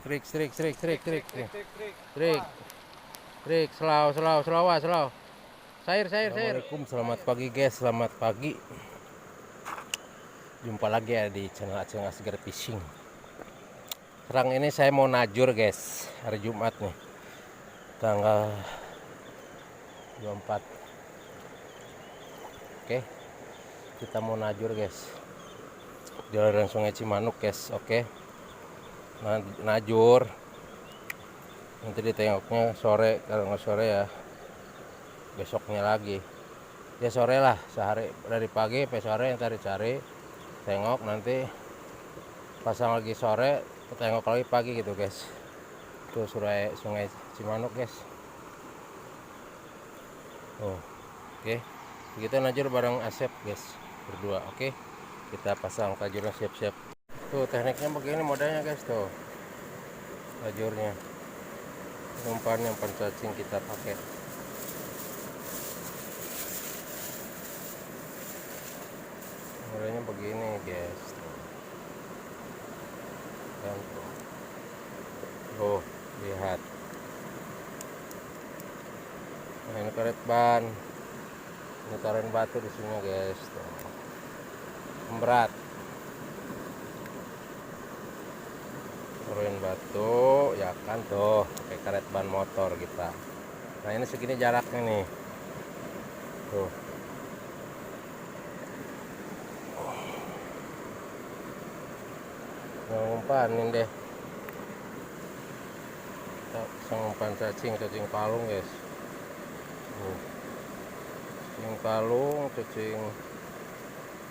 Trik, trik, trik, trik, trik, trik, trik, trik, selau. Sair. Assalamualaikum, selamat pagi guys, selamat pagi. Jumpa lagi ya di channel Aceng Asgar Fishing. Sekarang ini saya mau najur guys, hari Jumat nih, tanggal 24. Oke, kita mau najur guys, di aliran Sungai Cimanuk guys. Oke, najur. Nanti ditengoknya sore, kalau nggak sore ya besoknya lagi. Ya sore lah, sehari dari pagi sampai sore yang cari tengok, nanti pasang lagi sore, tengok lagi pagi gitu guys. Tuh sungai Cimanuk guys. Oh, oke. Kita najur bareng Asep guys, berdua. Oke, kita pasang tajurnya, siap-siap. Tuh tekniknya begini modalnya guys, tuh tajurnya, umpan yang pancacing kita pakai. Modalnya begini guys. Dan tuh lihat, nah ini karet ban, ini taruhin batu di sini guys, tuh berat, taruhin batu ya kan, tuh pakai karet ban motor kita. Nah ini segini jaraknya nih, tuh ngumpanin deh, kita pasang umpan cacing palung guys. Cacing palung, cacing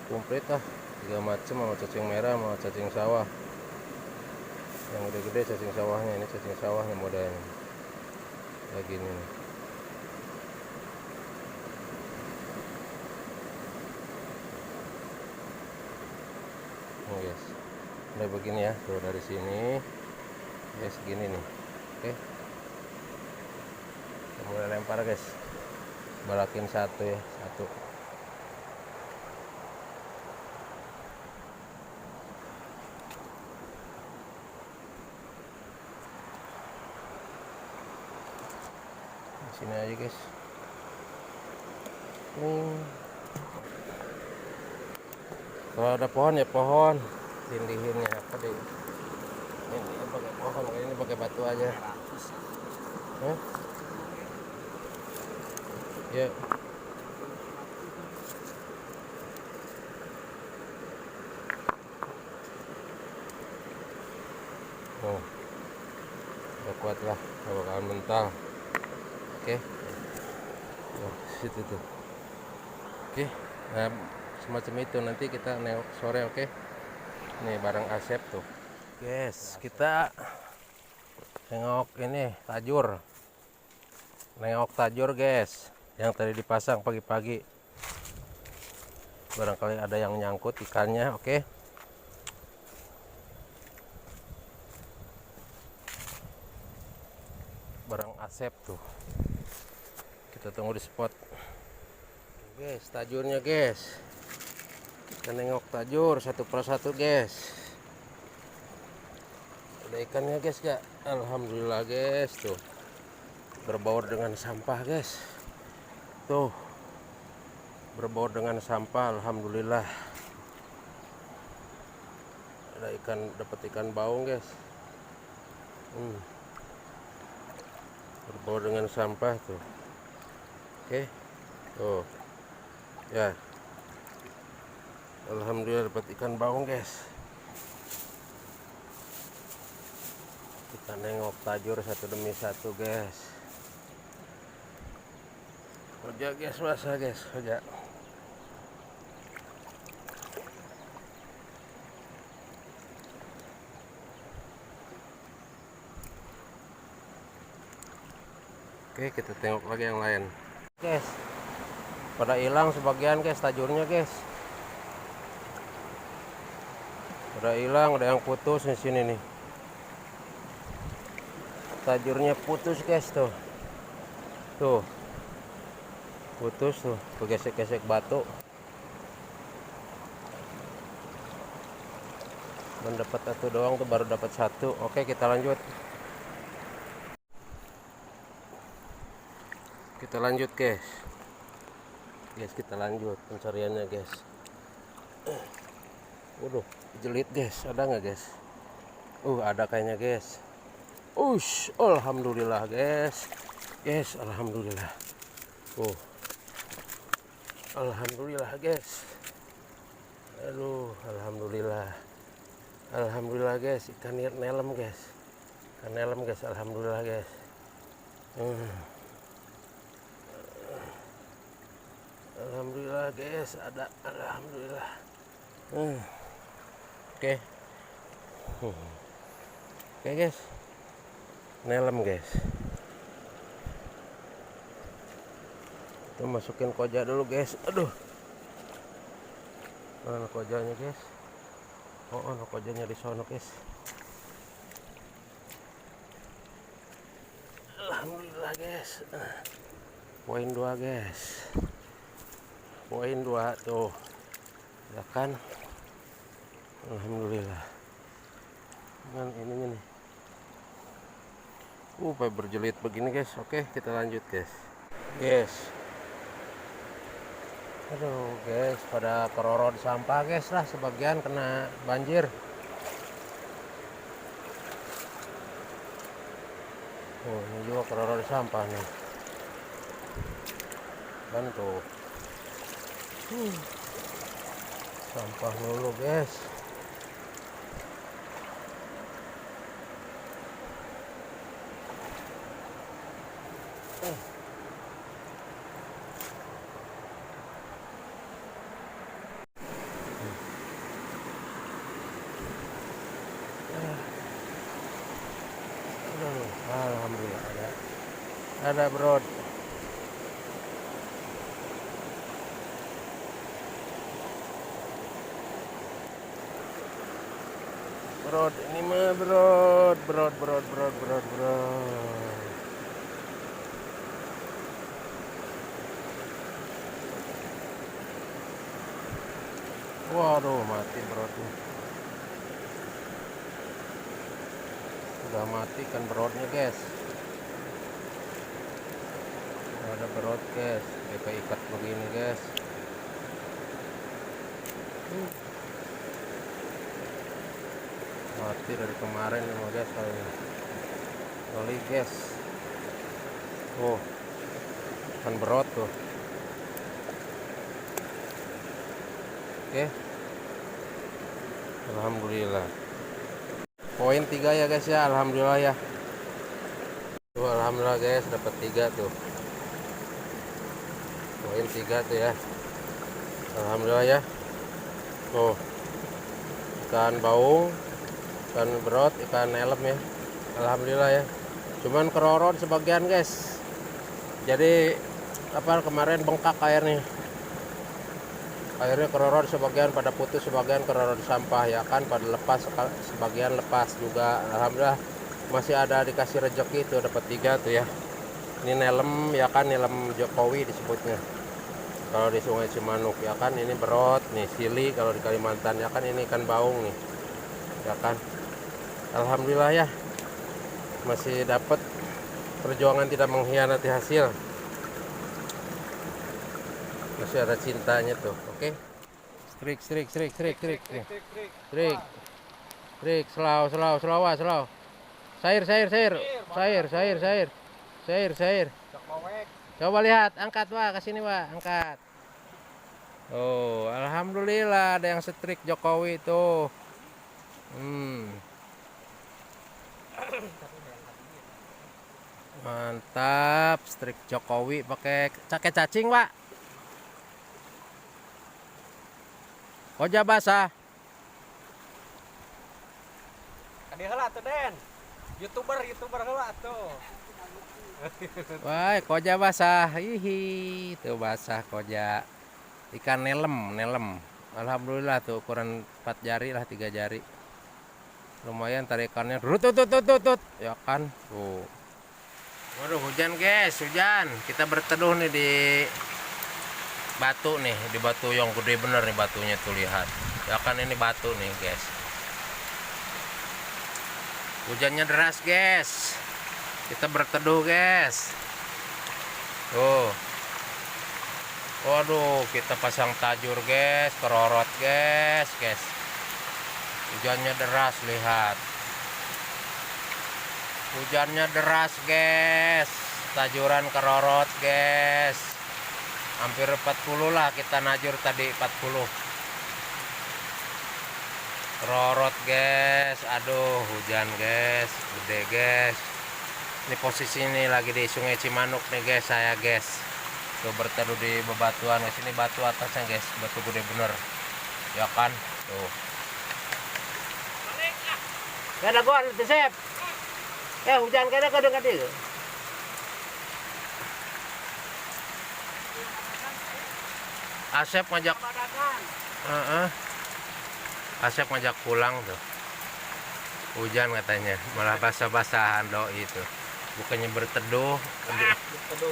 komplit lah, 3 macam, mau cacing merah, mau cacing sawah. Yang gede-gede cacing sawahnya, ini cacing sawahnya modalnya kayak gini nih. Oh guys, udah begini ya, tuh dari sini guys, segini nih. Oke, kita mulai lempar guys, balakin satu ya, satu. Sini aja guys. Kalau ada pohon ya pohon, tindihinnya apa deh. Ini pakai pohon, ini pakai batu aja. Ya. Oh, udah kuat lah, gak bakalan mental. Oke. Oh, situ tuh. Oke, nah semacam itu, nanti kita nengok sore. Oke, nih bareng Asep tuh guys, kita nengok ini tajur guys, yang tadi dipasang pagi-pagi. Barangkali ada yang nyangkut ikannya. Oke, bareng Asep tuh, kita tunggu di spot guys. Tajurnya guys, kita nengok tajur satu persatu guys. Ada ikannya guys ya, alhamdulillah guys. Tuh berbaur dengan sampah guys, tuh berbaur dengan sampah, alhamdulillah. Ada ikan, dapat ikan baung guys. Berbaur dengan sampah tuh. Oke, tuh ya, alhamdulillah dapat ikan baung guys. Kita nengok tajur satu demi satu guys. Hoja guys, basah guys, hoja. Oke, kita tengok lagi yang lain guys. Pada hilang sebagian guys tajurnya guys, pada hilang, ada yang putus di sini nih. Tajurnya putus guys, tuh putus tuh, kegesek-gesek batu. mendapat satu doang tuh, baru dapat satu. Oke, kita lanjut. Kita lanjut guys. Kita lanjut pencariannya guys. Waduh, jelit guys, ada nggak guys? Ada kayaknya guys. Alhamdulillah guys. Alhamdulillah. Alhamdulillah guys. Alhamdulillah. Alhamdulillah guys, ikan nelem guys. Alhamdulillah guys. Alhamdulillah guys, ada. Alhamdulillah. Oke guys, nelem guys. Kita masukin koja dulu guys. Aduh, mana kojanya guys? Kojanya di sono guys. Alhamdulillah guys. Poin 2 guys. Poin 2 tuh, ya kan? Alhamdulillah. Kan ininya nih. Berjelit begini guys. Oke, kita lanjut guys. Aduh guys, pada kerorot sampah guys lah, sebagian kena banjir. Ini juga kerorot sampah nih. Kan tuh. Sampah mulu guys. Alhamdulillah ada bro. Ini mah bro. Waduh, mati bro. Udah mati kan berodnya guys. Ada berod guys, kayak ikat begini guys. Mati dari kemarin nih guys kali guys. Kan berod tuh. Oke, alhamdulillah. Poin 3 ya guys ya, alhamdulillah ya. Alhamdulillah guys, dapat 3 tuh. Poin 3 tuh ya. Alhamdulillah ya. Ikan baung, ikan berot, ikan nelem ya. Alhamdulillah ya. Cuman kerorot sebagian guys. Jadi kemarin bengkak airnya. Akhirnya kerorot sebagian pada putus, sebagian kerorot sampah ya kan, pada lepas, sebagian lepas juga. Alhamdulillah masih ada dikasih rezeki tuh, dapat 3 tuh ya. Ini nelem ya kan, nelem Jokowi disebutnya kalau di Sungai Cimanuk ya kan. Ini berot nih, sili kalau di Kalimantan ya kan. Ini ikan baung nih ya kan. Alhamdulillah ya, masih dapat. Perjuangan tidak mengkhianati hasil, masih ada cintanya tuh. Oke. Strik, slow. Sair. Coba lihat, angkat Wak, ke sini Wak, angkat. Alhamdulillah ada yang strik Jokowi tuh. Mantap, strik Jokowi pakai cacing Wak. Koja basah. Kadi heula tuh Den. YouTuber heula tuh. Wah, koja basah. Hihi, tuh basah koja. Ikan nelem. Alhamdulillah tuh ukuran 4 jari lah, 3 jari. Lumayan tarikannya. Tut. Ya kan? Tuh. Waduh, hujan guys, hujan. Kita berteduh nih di batu nih, di batu yang gede bener nih batunya tuh, lihat. Ya kan, ini batu nih guys. Hujannya deras guys. Kita berteduh guys. Tuh. Waduh, kita pasang tajur guys, kerorot guys. Hujannya deras, lihat. Hujannya deras guys. Tajuran kerorot guys. Hampir 40 lah kita najur tadi, 40. Kerorot guys. Aduh, hujan guys, gede guys. Ini posisi ini lagi di Sungai Cimanuk nih guys, saya guys. Tuh berteduh di bebatuan. Di sini batu atasnya guys, batu gede bener. Ya kan? Tuh. Kada gua nanti sep. Hujan kada kadang-kadang. Asep ngajak. Asep ngajak pulang tuh. Hujan katanya, malah basah-basahan doi itu. Bukannya berteduh. Berteduh.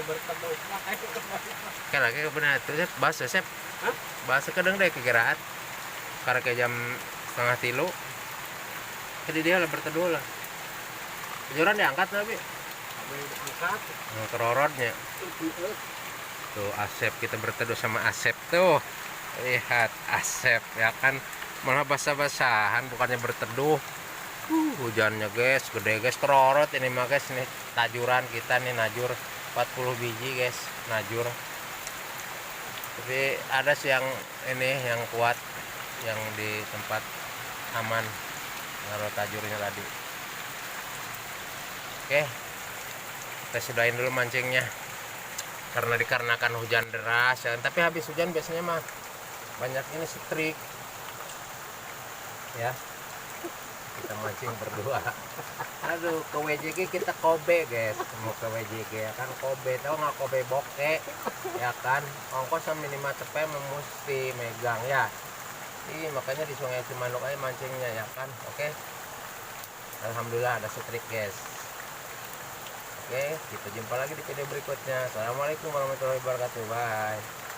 Kan lagi benar tuh, Sep. Basah, Sep. Hah? Basah kadang deh kekiraan. Karena ke jam 2:30. Jadi dia lah berteduh lah. Kejuran diangkat tapi. Kerorotnya. Tuh Asep, kita berteduh sama Asep tuh. Lihat Asep ya kan, malah basah-basahan bukannya berteduh. Hujannya guys, gede guys, kerorot ini mah guys, nih tajuran kita nih najur 40 biji guys, najur. Tapi ada sih yang ini yang kuat, yang di tempat aman naruh tajurnya tadi. Oke, kita sudahin dulu mancingnya karena dikarenakan hujan deras ya. Tapi habis hujan biasanya mah banyak ini strik ya. Kita mancing berdua. Aduh, ke WJG kita kobe guys, mau ke WJG ya kan, kobe, tau nggak, kobe boke ya kan, ongkos sama minimal cepet mesti megang ya. Makanya di Sungai Cimanuk aja mancingnya ya kan. Oke, alhamdulillah ada strik guys. Oke, kita jumpa lagi di video berikutnya. Assalamualaikum warahmatullahi wabarakatuh. Bye.